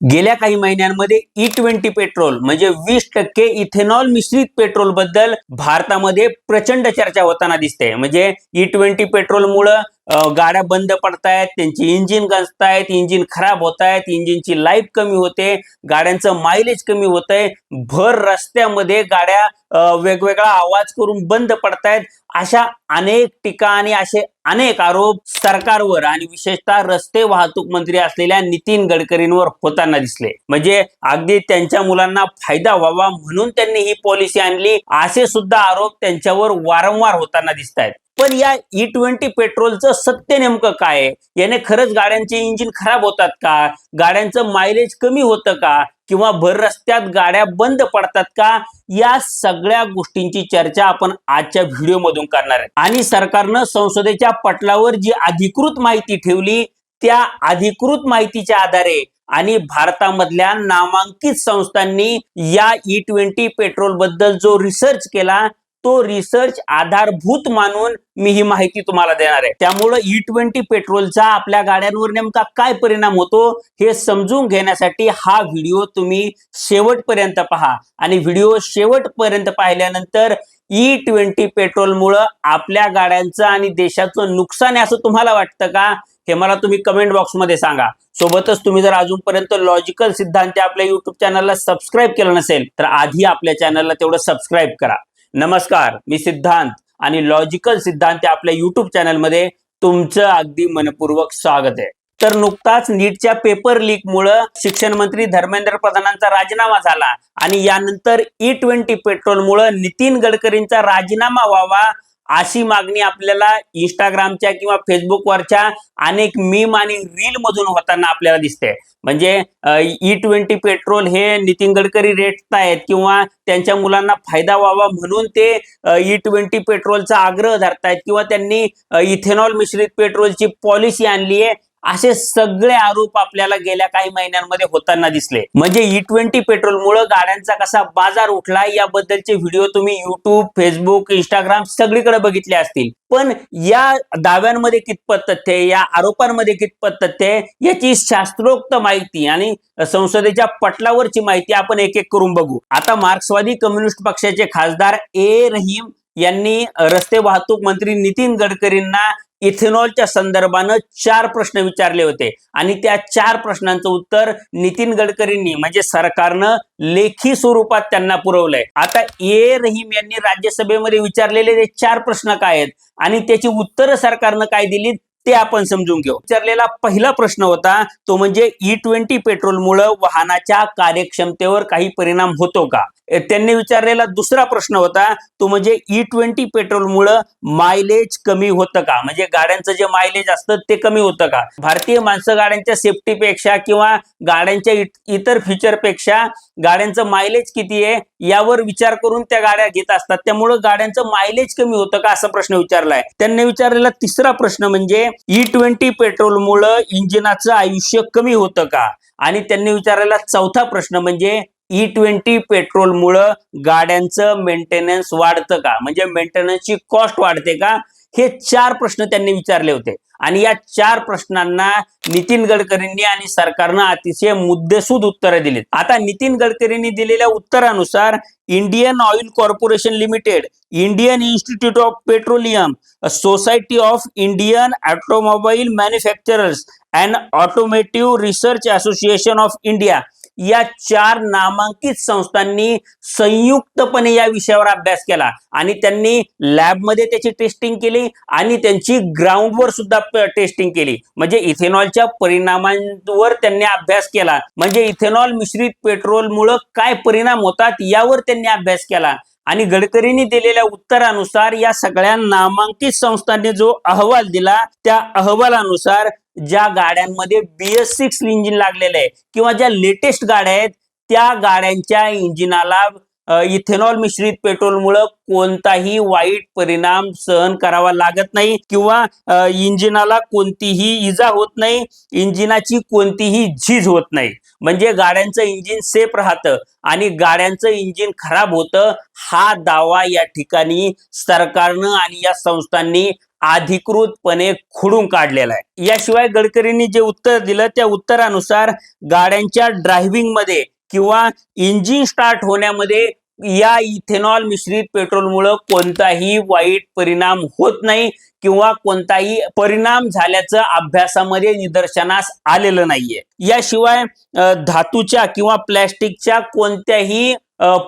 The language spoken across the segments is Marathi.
गेल्या काही महिन्यांमध्ये E20 पेट्रोल म्हणजे 20% इथेनॉल मिश्रित पेट्रोल बद्दल भारतामध्ये प्रचंड चर्चा होताना दिसते। म्हणजे E20 पेट्रोल मुळे गाड्या बंद पडतायत, त्यांची इंजिन गंजतायत, इंजिन खराब होतायत, इंजिनची लाईफ कमी होते, गाड्यांचं मायलेज कमी होतंय, भर रस्त्यामध्ये गाड्या वेगवेगळा आवाज करून बंद पडतायत। अशा अनेक टीका आणि असे अनेक आरोप सरकारवर आणि विशेषतः रस्ते वाहतूक मंत्री असलेल्या नितीन गडकरींवर होताना दिसले। म्हणजे अगदी त्यांच्या मुलांना फायदा व्हावा म्हणून त्यांनी ही पॉलिसी आणली असे सुद्धा आरोप त्यांच्यावर वारंवार होताना दिसतायत। पण या E20 पेट्रोलचं सत्य नेमकं काय आहे? याने खरंच गाड्यांचे इंजिन खराब होतात का? गाड्यांचं मायलेज कमी होतं का? किंवा भर रस्त्यात गाड्या बंद पडतात का? या सगळ्या गोष्टींची चर्चा आपण आजच्या व्हिडिओमधून करणार आहे। आणि सरकारनं संसदेच्या पटलावर जी अधिकृत माहिती ठेवली त्या अधिकृत माहितीच्या आधारे आणि भारतामधल्या नामांकित संस्थांनी या E20 पेट्रोल बद्दल जो रिसर्च केला तो रिसर्च आधारभूत मानून मी ही माहिती तुम्हाला देणार आहे। त्यामुळे E20 पेट्रोलचा आपल्या गाड्यांवर नेमका काय परिणाम होतो हे समजून घेण्यासाठी हा व्हिडिओ तुम्ही शेवटपर्यंत पहा। आणि व्हिडिओ शेवटपर्यंत पाहिल्यानंतर E20 पेट्रोलमुळे आपल्या गाड्यांचं आणि देशाचं नुकसान आहे असं तुम्हाला वाटतं का? हे मला तुम्ही कमेंट बॉक्समध्ये सांगा। सोबतच तुम्ही जर अजूनपर्यंत लॉजिकल सिद्धांत आपल्या YouTube चॅनलला सबस्क्राईब केलं नसेल तर आधी आपल्या चॅनलला तेवढं सबस्क्राईब करा। नमस्कार, मी सिद्धांत आणि लॉजिकल सिद्धांत आपल्या YouTube चॅनलमध्ये तुमचं अगदी मनपूर्वक स्वागत आहे। तर नुकताच नीटच्या पेपर लीक मुळे शिक्षण मंत्री धर्मेंद्र प्रधानांचा राजीनामा झाला आणि यानंतर E20 पेट्रोल मुळे नितीन गडकरींचा राजीनामा व्हावा अशी मागणी आपल्याला इंस्टाग्रामच्या किंवा फेसबुकवरच्या अनेक मीम आणि रील मधून होताना आपल्याला दिसते। म्हणजे E20 पेट्रोल हे नितीन गडकरी रेटतायत किंवा त्यांच्या मुलांना फायदा व्हावा म्हणून ते E20 पेट्रोलचा आग्रह धरतायत किंवा त्यांनी इथेनॉल मिश्रित पेट्रोलची पॉलिसी आणली आहे असे सगळे आरोप आपल्याला गेल्या काही महिन्यांमध्ये होताना दिसले। म्हणजे E20 पेट्रोल मुळे गाड्यांचा कसा बाजार उठला याबद्दलचे व्हिडिओ तुम्ही YouTube, फेसबुक, इंस्टाग्राम सगळीकडे बघितले असतील। पण या दाव्यांमध्ये कितपत तथ्य आहे, या आरोपांमध्ये कितपत तथ्य आहे याची शास्त्रोक्त माहिती आणि संसदेच्या पटलावरची माहिती आपण एक एक करून बघू। आता मार्क्सवादी कम्युनिस्ट पक्षाचे खासदार रहीम यांनी रस्ते वाहतूक मंत्री नितीन गडकरींना इथेनॉलच्या संदर्भानं 4 प्रश्न विचारले होते आणि त्या 4 प्रश्नांचं उत्तर नितीन गडकरींनी म्हणजे सरकारनं लेखी स्वरूपात त्यांना पुरवलंय। आता रहीम यांनी राज्यसभेमध्ये विचारलेले ते 4 प्रश्न काय आहेत आणि त्याची उत्तरं सरकारनं काय दिली ते आपण समजून घेऊ। विचारलेला पहिला प्रश्न होता तो म्हणजे E20 पेट्रोल मुळे वाहनाच्या कार्यक्षमतेवर काही परिणाम होतो का? त्यांनी विचारलेला दुसरा प्रश्न होता तो म्हणजे E20 पेट्रोल मुळे मायलेज कमी होतं का? म्हणजे गाड्यांचं जे मायलेज असतं ते कमी होतं का? भारतीय माणसं गाड्यांच्या सेफ्टीपेक्षा किंवा गाड्यांच्या इतर फीचरपेक्षा गाड्यांचं मायलेज किती आहे यावर विचार करून त्या गाड्या घेत असतात, त्यामुळे गाड्यांचं मायलेज कमी होतं का असा प्रश्न विचारलाय। त्यांनी विचारलेला तिसरा प्रश्न म्हणजे E20 पेट्रोल मुळे इंजिनाचं आयुष्य कमी होतं का? आणि त्यांनी विचारलेला चौथा प्रश्न म्हणजे E20 पेट्रोल मुळे गाड्यांचं मेंटेनन्स वाढतं का? म्हणजे मेंटेनन्सची कॉस्ट वाढते का? हे 4 प्रश्न त्यांनी विचारले होते आणि या 4 प्रश्नांना नितीन गडकरींनी आणि सरकारनं अतिशय मुद्देसूद उत्तरं दिलीत। आता नितीन गडकरींनी दिलेल्या उत्तरानुसार Indian oil corporation limited, Indian institute of petroleum, society of Indian automobile manufacturers and automotive research association of India या 4 नामांकित संस्थांनी संयुक्तपणे या विषयावर अभ्यास केला आणि त्यांनी लॅबमध्ये त्याची टेस्टिंग केली आणि त्यांची ग्राउंडवर सुद्धा टेस्टिंग केली। म्हणजे इथेनॉलच्या परिणामांवर त्यांनी अभ्यास केला, म्हणजे इथेनॉल मिश्रित पेट्रोल मुळे काय परिणाम होतात यावर त्यांनी अभ्यास केला। आणि गडकरींनी दिलेल्या उत्तरानुसार या सगळ्या नामांकित संस्थांनी जो अहवाल दिला त्या अहवालानुसार ज्या गाड्यांमध्ये BS6 इंजिन लागलेलं आहे किंवा ज्या लेटेस्ट गाड्या आहेत त्या गाड्यांच्या इंजिनाला इथेनॉल मिश्रित पेट्रोलमुळे कोणताही वाईट परिणाम सहन करावा लागत नाही किंवा इंजिनाला कोणतीही इजा होत नाही, इंजिनाची कोणतीही झीज होत नाही। म्हणजे गाड्यांचं इंजिन सेफ राहतं आणि गाड्यांचं इंजिन खराब होतं, हा दावा या ठिकाणी सरकारनं आणि या संस्थांनी अधिकृतपणे खोडून काढलेला आहे. याशिवाय गडकरींनी जे उत्तर दिलं त्या उत्तरानुसार गाड्यांच्या ड्रायव्हिंग मध्ये किंवा इंजिन स्टार्ट होण्यामध्ये या इथेनॉल मिश्रित पेट्रोलमुळे कोणताही वाईट परिणाम होत नाही किंवा कोणताही परिणाम झाल्याचं अभ्यासामध्ये निदर्शनास आलेलं नाहीये. याशिवाय धातूच्या किंवा प्लॅस्टिकच्या कोणत्याही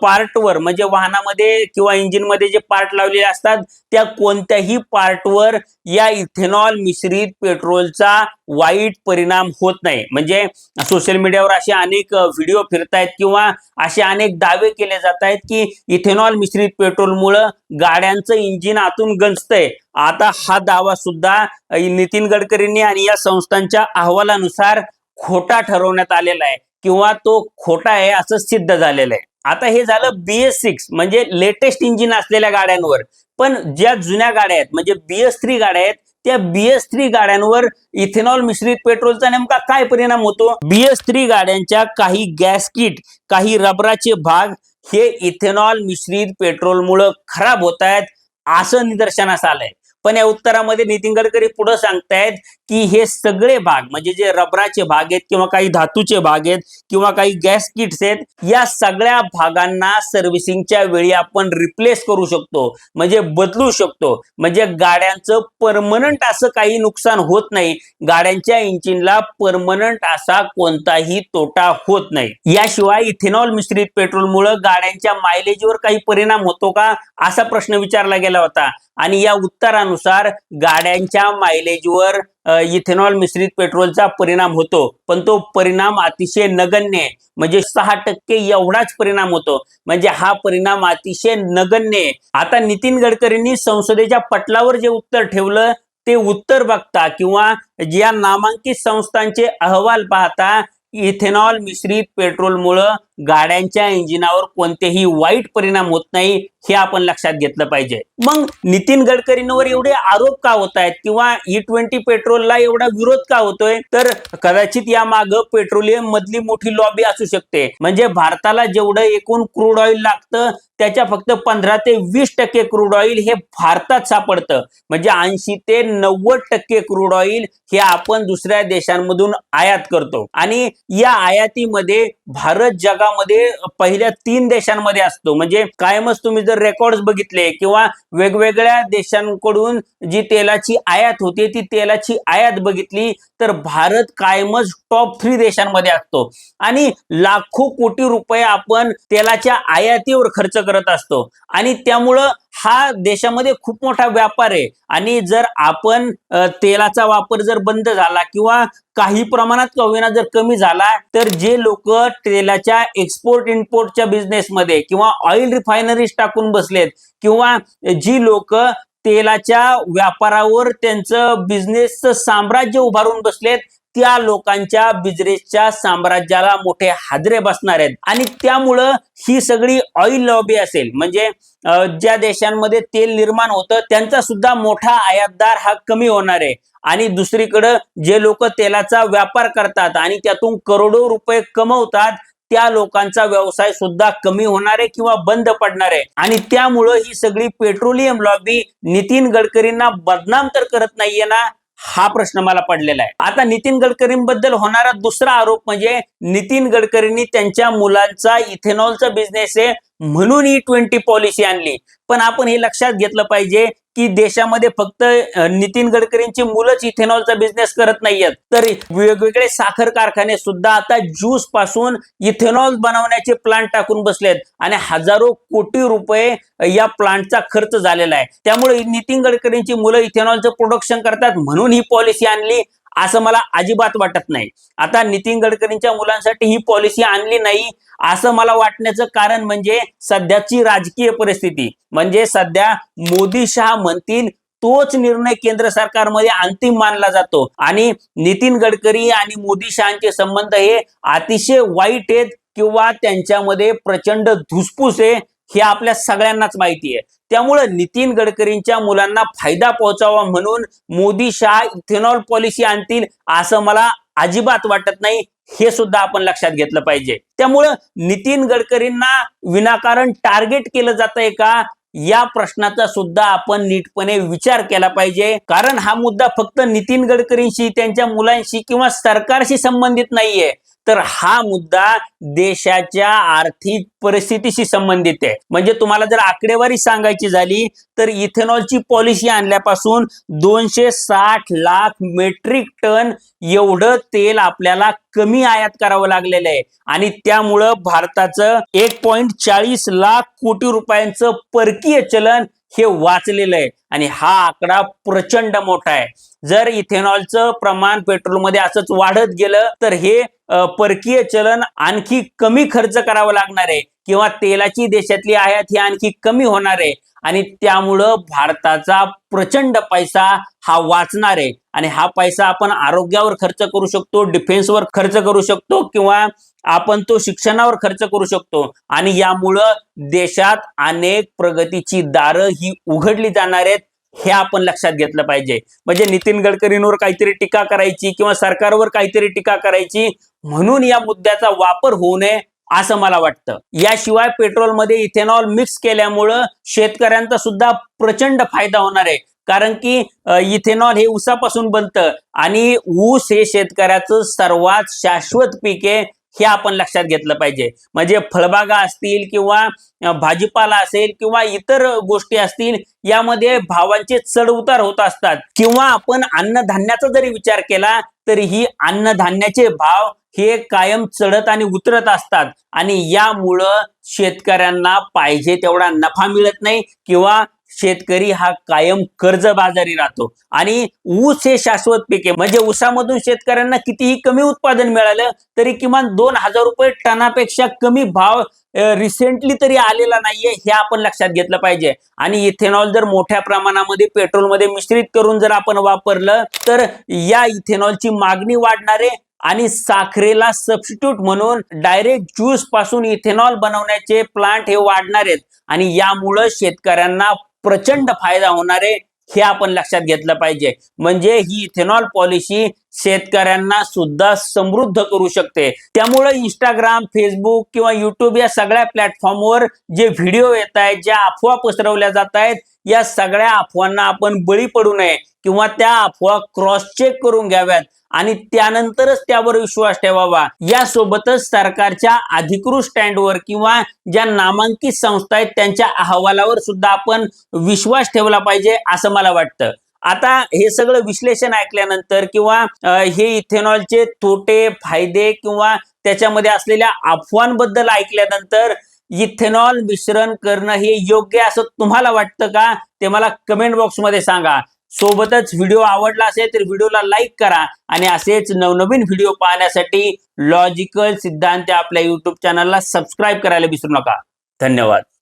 पार्टवर म्हणजे वाहनामध्ये किंवा इंजिनमध्ये जे पार्ट लावलेले असतात त्या कोणत्याही पार्टवर या इथेनॉल मिश्रित पेट्रोलचा वाईट परिणाम होत नाही. म्हणजे सोशल मीडियावर असे अनेक व्हिडिओ फिरतायत किंवा असे अनेक दावे केले जात आहेत की इथेनॉल मिश्रित पेट्रोलमुळे गाड्यांचं इंजिन आतून गंजतंय. आता हा दावा सुद्धा नितीन गडकरींनी आणि या संस्थांच्या अहवालानुसार खोटा ठरवण्यात आलेला आहे किंवा तो खोटा आहे असं सिद्ध झालेलं आहे. आता हे झालं BS6 म्हणजे लेटेस्ट इंजिन असलेल्या गाड्यांवर. पण ज्या जुन्या गाड्या आहेत म्हणजे BS3 गाड्या आहेत त्या BS3 गाड्यांवर इथेनॉल मिश्रित पेट्रोलचा नेमका काय परिणाम होतो? BS3 गाड्यांच्या काही गॅस किट, काही रबराचे भाग हे इथेनॉल मिश्रित पेट्रोलमुळे खराब होत आहेत असं निदर्शनास आलंय. पण या उत्तरामध्ये नितीन गडकरी पुढे सांगतायत की हे सगळे भाग म्हणजे जे रबराचे भाग आहेत किंवा काही धातूचे भाग आहेत किंवा काही गॅस किट्स आहेत या सगळ्या भागांना सर्व्हिसिंगच्या वेळी आपण रिप्लेस करू शकतो म्हणजे बदलू शकतो. म्हणजे गाड्यांचं परमनंट असं काही नुकसान होत नाही, गाड्यांच्या इंजिनला परमनंट असा कोणताही तोटा होत नाही. याशिवाय इथेनॉल मिश्रित पेट्रोलमुळे गाड्यांच्या मायलेजवर काही परिणाम होतो का असा प्रश्न विचारला गेला होता आणि या उत्तरानुसार गाड्यांच्या मायलेजवर इथेनॉल मिश्रित पेट्रोलचा परिणाम होतो पण तो परिणाम अतिशय नगण्य आहे. म्हणजे 6% एवढाच परिणाम होतो. म्हणजे हा परिणाम अतिशय नगण्य आहे. आता नितीन गडकरींनी संसदेच्या पटलावर जे उत्तर ठेवलं ते उत्तर बघता किंवा ज्या नामांकित संस्थांचे अहवाल पाहता इथेनॉल मिश्रित पेट्रोलमुळे गाड्यांच्या इंजिनावर कोणतेही वाईट परिणाम होत नाही हे आपण लक्षात घेतलं पाहिजे. मग नितीन गडकरींवर एवढे आरोप का होत आहेत किंवा E20 पेट्रोलला एवढा विरोध का होतोय? तर कदाचित या मागे पेट्रोलियम मधली मोठी लॉबी असू शकते. म्हणजे भारताला जेवढं एकूण क्रूड ऑइल लागतं त्याच्या फक्त 15 ते 20% क्रूड ऑइल हे भारतात सापडतं. म्हणजे 80 ते 90% क्रूड ऑइल हे आपण दुसऱ्या देशांमधून आयात करतो आणि या आयातीमध्ये भारत जगामध्ये पहिल्या 3 देशांमध्ये असतो. म्हणजे कायमच तुम्ही जर रेकॉर्ड्स बघितले किंवा वेगवेगळ्या देशांकडून जी तेलाची आयात होते ती तेलाची आयात बघितली तर भारत कायमच टॉप 3 देशांमध्ये असतो आणि लाखो कोटी रुपये आपण तेलाच्या आयातीवर खर्च करत असतो आणि त्यामुळं हा देशामध्ये खूप मोठा व्यापार आहे. आणि जर आपण तेलाचा वापर जर बंद झाला किंवा काही प्रमाणात का होईना जर कमी झाला तर जे लोक तेलाच्या एक्सपोर्ट इम्पोर्टच्या बिझनेसमध्ये किंवा ऑइल रिफायनरीज टाकून बसलेत किंवा जी लोक तेलाच्या व्यापारावर त्यांचं बिझनेसचं साम्राज्य उभारून बसलेत त्या लोकांच्या बिझनेसच्या साम्राज्याला मोठे हादरे बसणार आहेत. आणि त्यामुळं ही सगळी ऑइल लॉबी असेल म्हणजे ज्या देशांमध्ये तेल निर्माण होतं त्यांचा सुद्धा मोठा आयातदार हा कमी होणार आहे आणि दुसरीकडे जे लोक तेलाचा व्यापार करतात आणि त्यातून करोडो रुपये कमवतात त्या लोकांचा व्यवसाय सुद्धा कमी होणार आहे किंवा बंद पडणार आहे. आणि त्यामुळं ही सगळी पेट्रोलियम लॉबी नितीन गडकरींना बदनाम तर करत नाहीये ना हा प्रश्न मला पडलेला आहे. आता नितीन गडकरींबद्दल होणारा दुसरा आरोप म्हणजे नितीन गडकरींनी त्यांच्या मुलांचा इथेनॉलचा बिझनेस आहे म्हणून E20 पॉलिसी आणली. पण आपण हे लक्षात घेतलं पाहिजे की देशामध्ये फक्त नितीन गडकरींची मुलंच इथेनॉलचा बिझनेस करत नाहीयेत तर वेगवेगळे साखर कारखाने सुद्धा आता ज्यूस पासून इथेनॉल बनवण्याचे प्लांट टाकून बसलेत आणि हजारो कोटी रुपये या प्लांटचा खर्च झालेला आहे. त्यामुळे नितीन गडकरींची मुलं इथेनॉलचं प्रोडक्शन करतात म्हणून ही पॉलिसी आणली असं मला अजिबात वाटत नाही. आता नितीन गडकरींच्या मुलांसाठी ही पॉलिसी आणली नाही असं मला वाटण्याचं कारण म्हणजे सध्याची राजकीय परिस्थिती. म्हणजे सध्या मोदी शहा म्हणतील तोच निर्णय केंद्र सरकारमध्ये अंतिम मानला जातो आणि नितीन गडकरी आणि मोदी शहांचे संबंध हे अतिशय वाईट आहेत किंवा त्यांच्यामध्ये प्रचंड धुसफूस आहे हे आपल्या सगळ्यांनाच माहिती आहे. त्यामुळे नितीन गडकरींच्या मुलांना फायदा पोहोचावा म्हणून मोदी शहा इथेनॉल पॉलिसी आणतील असं मला अजिबात वाटत नाही. हे सुद्धा आपण लक्षात घेतलं पाहिजे. त्यामुळं नितीन गडकरींना विनाकारण टार्गेट केलं जातंय का, या प्रश्नाचा सुद्धा आपण नीटपणे विचार केला पाहिजे. कारण हा मुद्दा फक्त नितीन गडकरींशी, त्यांच्या मुलांशी किंवा सरकारशी संबंधित नाहीये, तर हा मुद्दा देशाच्या आर्थिक परिस्थितीशी संबंधित आहे. म्हणजे तुम्हाला जर आकडेवारी सांगायची झाली तर इथेनॉलची पॉलिसी आणल्यापासून 260 लाख मेट्रिक टन एवढं तेल आपल्याला कमी आयात करावं लागलेलं आहे आणि त्यामुळं भारताचं 1.40 लाख कोटी रुपयांचं परकीय चलन हे वाचलेलं आहे आणि हा आकडा प्रचंड मोठा आहे. जर इथेनॉलचं प्रमाण पेट्रोलमध्ये असंच वाढत गेलं तर हे परकीय चलन आणखी कमी खर्च करावं लागणार आहे किंवा तेलाची देशातली आयात ही आणखी कमी होणार आहे आणि त्यामुळं भारताचा प्रचंड पैसा हा वाचणार आहे आणि हा पैसा आपण आरोग्यावर खर्च करू शकतो, डिफेन्सवर खर्च करू शकतो किंवा आपण तो शिक्षणावर खर्च करू शकतो आणि यामुळं देशात अनेक प्रगतीची दारं ही उघडली जाणार आहेत, हे आपण लक्षात घेतलं पाहिजे. म्हणजे नितीन गडकरींवर काहीतरी टीका करायची किंवा सरकारवर काहीतरी टीका करायची म्हणून या मुद्द्याचा वापर होऊ नये असं मला वाटतं. याशिवाय पेट्रोलमध्ये इथेनॉल मिक्स केल्यामुळं शेतकऱ्यांचा सुद्धा प्रचंड फायदा होणार आहे. कारण की इथेनॉल हे ऊसापासून बनतं आणि ऊस हे शेतकऱ्याचं सर्वात शाश्वत पीक आहे, हे आपण लक्षात घेतलं पाहिजे. म्हणजे फळबागा असतील किंवा भाजीपाला असेल किंवा इतर गोष्टी असतील, यामध्ये भावांचे चढ उतार होत असतात किंवा आपण अन्नधान्याचा जरी विचार केला तरीही अन्नधान्याचे भाव हे कायम चढत आणि उतरत असतात आणि यामुळं शेतकऱ्यांना पाहिजे तेवढा नफा मिळत नाही किंवा शेतकरी हा कायम कर्जबाजारी राहतो आणि ऊस हे शाश्वत पीक आहे. म्हणजे ऊसामधून शेतकऱ्यांना कितीही कमी उत्पादन मिळालं तरी किमान 2,000 रुपये टनापेक्षा कमी भाव रिसेंटली तरी आलेला नाहीये, हे आपण लक्षात घेतलं पाहिजे. आणि इथेनॉल जर मोठ्या प्रमाणामध्ये पेट्रोलमध्ये मिश्रित करून जर आपण वापरलं तर या इथेनॉलची मागणी वाढणार आहे आणि साखरेला सबस्टिट्यूट म्हणून डायरेक्ट ज्यूस पासून इथेनॉल बनवण्याचे प्लांट हे वाढणार आहेत आणि यामुळं शेतकऱ्यांना प्रचंड फायदा होणार आहे, हे आपण लक्षात घेतलं पाहिजे. म्हणजे ही इथेनॉल पॉलिसी शेतकऱ्यांना सुद्धा समृद्ध करू शकते. त्यामुळे इंस्टाग्राम, फेसबुक किंवा युट्यूब या सगळ्या प्लॅटफॉर्मवर जे व्हिडिओ येत आहेत, ज्या अफवा पसरवल्या जात आहेत, या सगळ्या अफवांना आपण बळी पडू नये किंवा त्या अफवा क्रॉस चेक करून घ्याव्यात आणि त्यानंतरच त्यावर विश्वास ठेवावा. यासोबतच सरकारच्या अधिकृत स्टँडवर किंवा ज्या नामांकित संस्था आहेत त्यांच्या अहवालावर सुद्धा आपण विश्वास ठेवला पाहिजे असं मला वाटतं. आता हे सगळं विश्लेषण ऐकल्यानंतर किंवा हे इथेनॉलचे तोटे, फायदे किंवा त्याच्यामध्ये असलेल्या अफवांबद्दल ऐकल्यानंतर इथेनॉल मिश्रण करणं हे योग्य असं तुम्हाला वाटतं का, ते मला कमेंट बॉक्समध्ये सांगा. सोबतच व्हिडिओ आवडला असेल तर व्हिडिओला लाईक करा आणि असेच नवनवीन व्हिडिओ पाहण्यासाठी लॉजिकल सिद्धांत आपल्या युट्यूब चॅनलला सबस्क्राईब करायला विसरू नका. धन्यवाद.